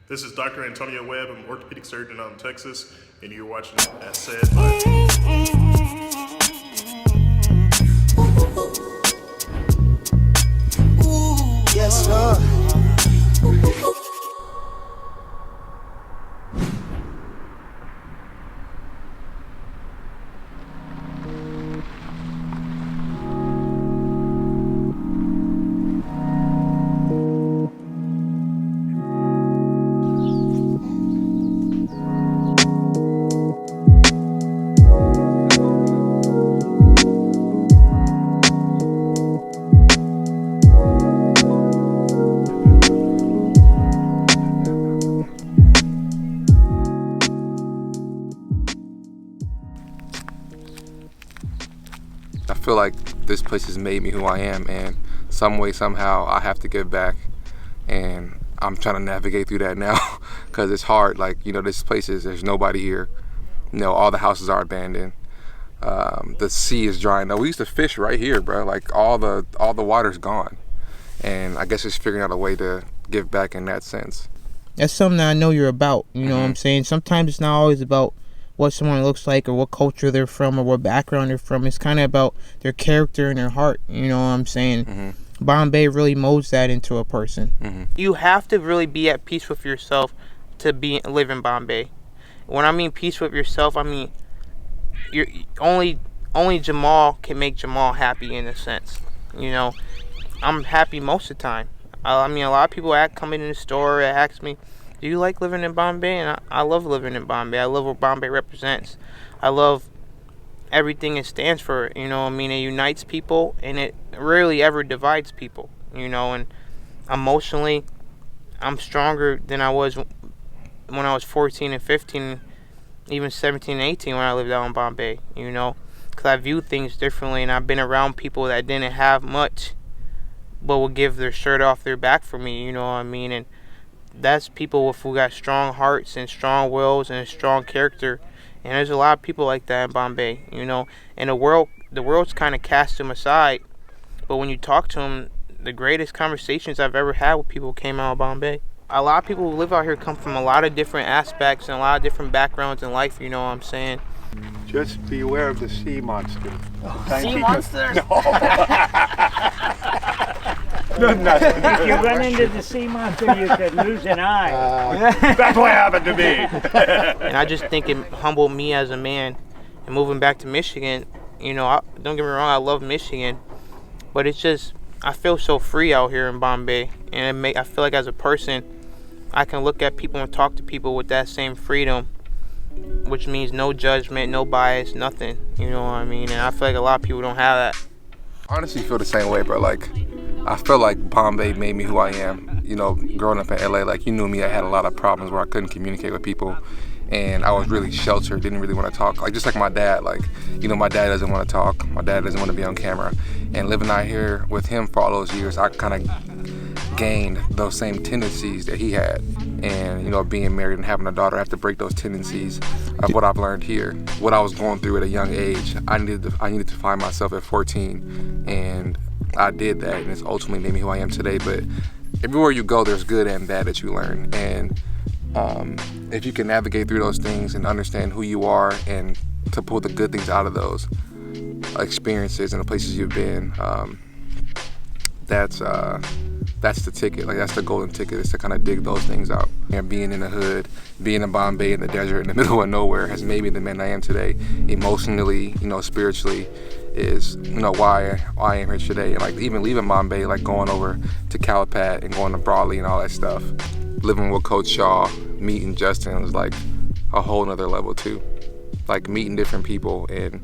This is Dr. Antonio Webb. I'm an orthopedic surgeon out in Texas, and you're watching asCEDbyme. Yes, sir. I feel like this place has made me who I am, and some way, somehow, I have to give back. And I'm trying to navigate through that now because it's hard. Like, this place there's nobody here. All the houses are abandoned. The sea is drying up. We used to fish right here, bro. Like, all the water's gone. And I guess it's figuring out a way to give back in that sense. That's something that I know you're about, you know what I'm saying? Sometimes it's not always about what someone looks like or what culture they're from or what background they're from. It's kind of about their character and their heart, you know what I'm saying? Bombay really molds that into a person. You have to really be at peace with yourself to live in Bombay. When I mean peace with yourself, I mean you're only Jamal can make Jamal happy in a sense. I'm happy most of the time. I mean, a lot of people come in the store and ask me, do you like living in Bombay? And I love living in Bombay. I love what Bombay represents. I love everything it stands for, you know what I mean? It unites people, and it rarely ever divides people, and emotionally, I'm stronger than I was when I was 14 and 15, even 17 and 18 when I lived out in Bombay, because I view things differently, and I've been around people that didn't have much, but would give their shirt off their back for me, you know what I mean? And that's people who got strong hearts and strong wills and a strong character. And there's a lot of people like that in Bombay, And the world's kind of cast them aside. But when you talk to them, the greatest conversations I've ever had with people came out of Bombay. A lot of people who live out here come from a lot of different aspects and a lot of different backgrounds in life, you know what I'm saying? Just beware of the sea monster. Sea monsters? No. If you run into the sea monster, you could lose an eye. That's what happened to me. And I just think it humbled me as a man. And moving back to Michigan, don't get me wrong, I love Michigan. But it's just, I feel so free out here in Bombay. And I feel like as a person, I can look at people and talk to people with that same freedom. Which means no judgment, no bias, nothing. You know what I mean? And I feel like a lot of people don't have that. I honestly feel the same way, bro. Like, I feel like Bombay made me who I am. Growing up in LA, like, you knew me, I had a lot of problems where I couldn't communicate with people. And I was really sheltered, didn't really want to talk. Like, just like my dad, my dad doesn't want to talk. My dad doesn't want to be on camera. And living out here with him for all those years, I kind of gained those same tendencies that he had. And, being married and having a daughter, I have to break those tendencies of what I've learned here. What I was going through at a young age, I needed to find myself at 14. And I did that, and it's ultimately made me who I am today. But everywhere you go, there's good and bad that you learn. And if you can navigate through those things and understand who you are and to pull the good things out of those experiences and the places you've been, that's the ticket. Like, that's the golden ticket, is to kind of dig those things out. And being in the hood, being in Bombay in the desert in the middle of nowhere has made me the man I am today. Emotionally, spiritually, is why I am here today. And like, even leaving Bombay, like going over to Calipat and going to Broadley and all that stuff, living with Coach Shaw, meeting Justin was like a whole nother level too. Like, meeting different people and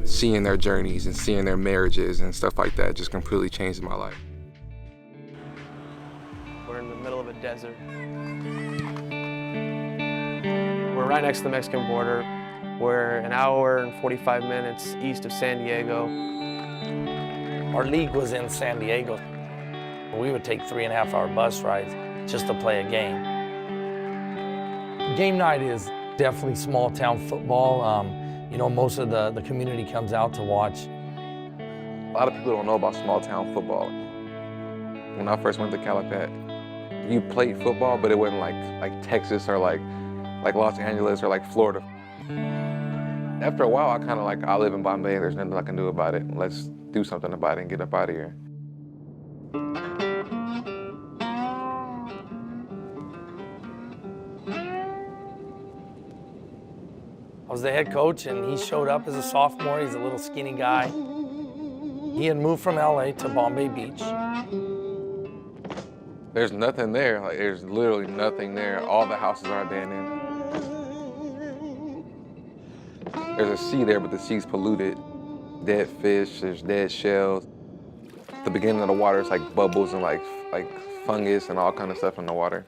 seeing their journeys and seeing their marriages and stuff like that just completely changed my life. We're in the middle of a desert. We're right next to the Mexican border. We're an hour and 45 minutes east of San Diego. Our league was in San Diego. We would take 3.5-hour bus rides just to play a game. Game night is definitely small town football. Most of the community comes out to watch. A lot of people don't know about small town football. When I first went to Calipat, you played football, but it wasn't like Texas or like Los Angeles or like Florida. After a while, I live in Bombay, there's nothing I can do about it. Let's do something about it and get up out of here. I was the head coach, and he showed up as a sophomore. He's a little skinny guy. He had moved from LA to Bombay Beach. There's nothing there. Like, there's literally nothing there. All the houses are abandoned. There's a sea there, but the sea's polluted. Dead fish, there's dead shells. At the beginning of the water, it's like bubbles and like fungus and all kind of stuff in the water.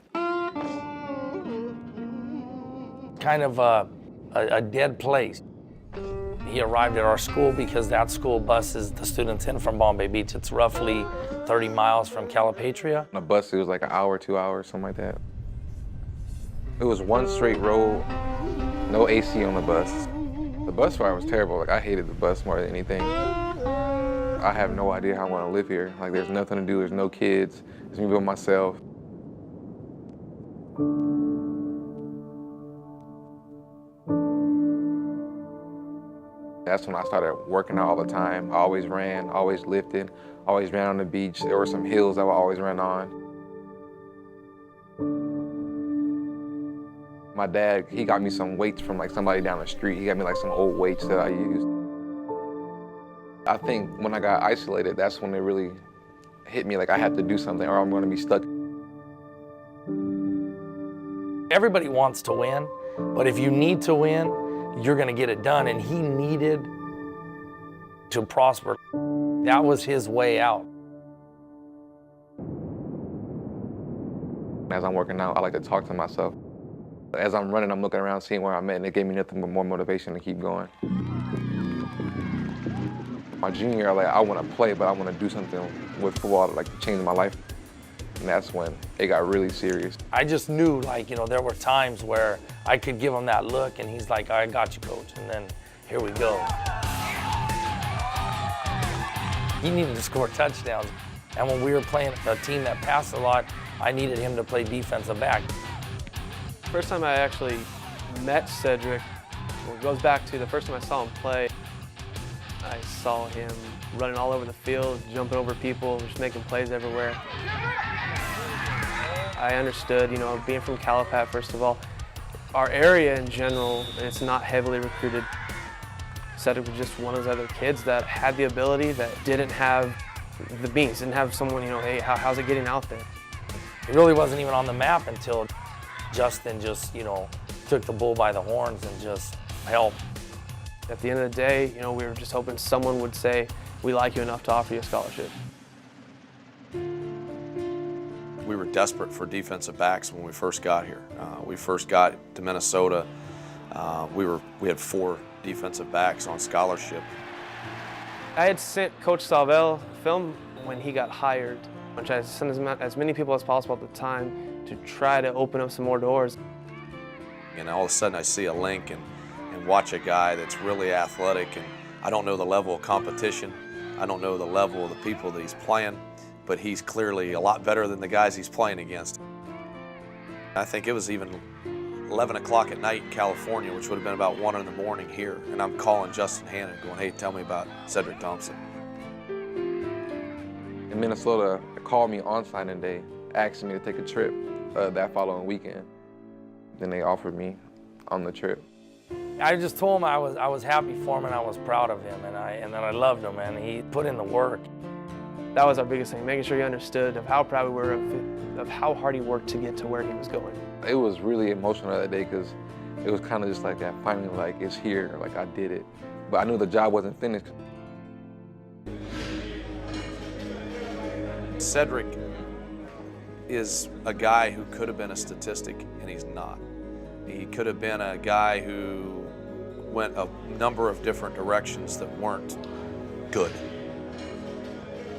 Kind of a dead place. He arrived at our school because that school buses the students in from Bombay Beach. It's roughly 30 miles from Calipatria. On a bus, it was like an hour, 2 hours, something like that. It was one straight road, no AC on the bus. The bus ride was terrible. Like, I hated the bus more than anything. I have no idea how I want to live here. Like, there's nothing to do, there's no kids, it's me by myself. That's when I started working out all the time. I always ran, always lifted, always ran on the beach. There were some hills I would always run on. My dad, he got me some weights from like somebody down the street. He got me like some old weights that I used. I think when I got isolated, that's when it really hit me like I had to do something or I'm gonna be stuck. Everybody wants to win, but if you need to win, you're gonna get it done, and he needed to prosper. That was his way out. As I'm working out, I like to talk to myself. As I'm running, I'm looking around, seeing where I'm at, and it gave me nothing but more motivation to keep going. My junior year, I want to play, but I want to do something with football to change my life. And that's when it got really serious. I just knew, there were times where I could give him that look, and he's like, I got you, coach, and then here we go. He needed to score touchdowns, and when we were playing a team that passed a lot, I needed him to play defensive back. First time I actually met Cedric, it goes back to the first time I saw him play. I saw him running all over the field, jumping over people, just making plays everywhere. I understood, being from Calipat, first of all, our area in general, it's not heavily recruited. Cedric was just one of those other kids that had the ability, that didn't have the beans, didn't have someone, hey, how's it getting out there? He really wasn't even on the map until Justin just, took the bull by the horns and just helped. At the end of the day, we were just hoping someone would say, we like you enough to offer you a scholarship. We were desperate for defensive backs when we first got here. We first got to Minnesota. We had 4 defensive backs on scholarship. I had sent Coach Salvel film when he got hired, which I sent as many people as possible at the time to try to open up some more doors. And all of a sudden I see a link and watch a guy that's really athletic, and I don't know the level of competition. I don't know the level of the people that he's playing, but he's clearly a lot better than the guys he's playing against. I think it was even 11 o'clock at night in California, which would have been about 1 in the morning here, and I'm calling Justin Hannon going, hey, tell me about Cedric Thompson. In Minnesota, they called me on signing day, asking me to take a trip that following weekend. Then they offered me on the trip. I just told him I was happy for him and I was proud of him and that I loved him, and he put in the work. That was our biggest thing, making sure he understood of how proud we were of how hard he worked to get to where he was going. It was really emotional that day because it was kind of just like that, finally, it's here, I did it. But I knew the job wasn't finished. Cedric is a guy who could have been a statistic, and he's not. He could have been a guy who went a number of different directions that weren't good.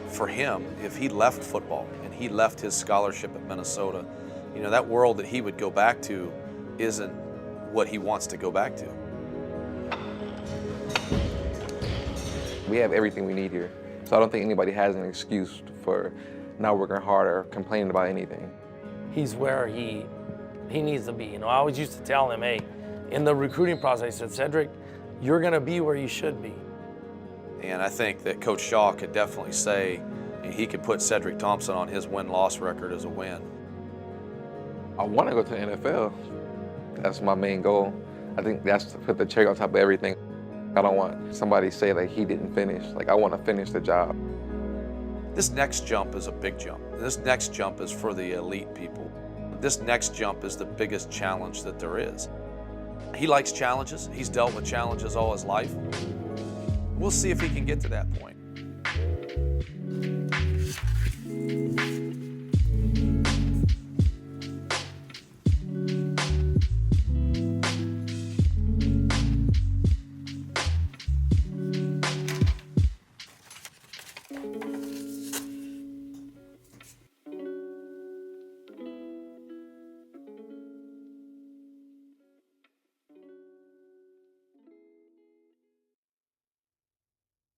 For him, if he left football and he left his scholarship at Minnesota, that world that he would go back to isn't what he wants to go back to. We have everything we need here. So I don't think anybody has an excuse for not working hard or complaining about anything. he's where he needs to be. You know, I always used to tell him, hey, in the recruiting process, I said, Cedric, you're gonna be where you should be. And I think that Coach Shaw could definitely say he could put Cedric Thompson on his win-loss record as a win. I want to go to the NFL. That's my main goal. I think that's to put the cherry on top of everything. I don't want somebody to say like he didn't finish. Like I want to finish the job. This next jump is a big jump. This next jump is for the elite people. This next jump is the biggest challenge that there is. He likes challenges. He's dealt with challenges all his life. We'll see if he can get to that point.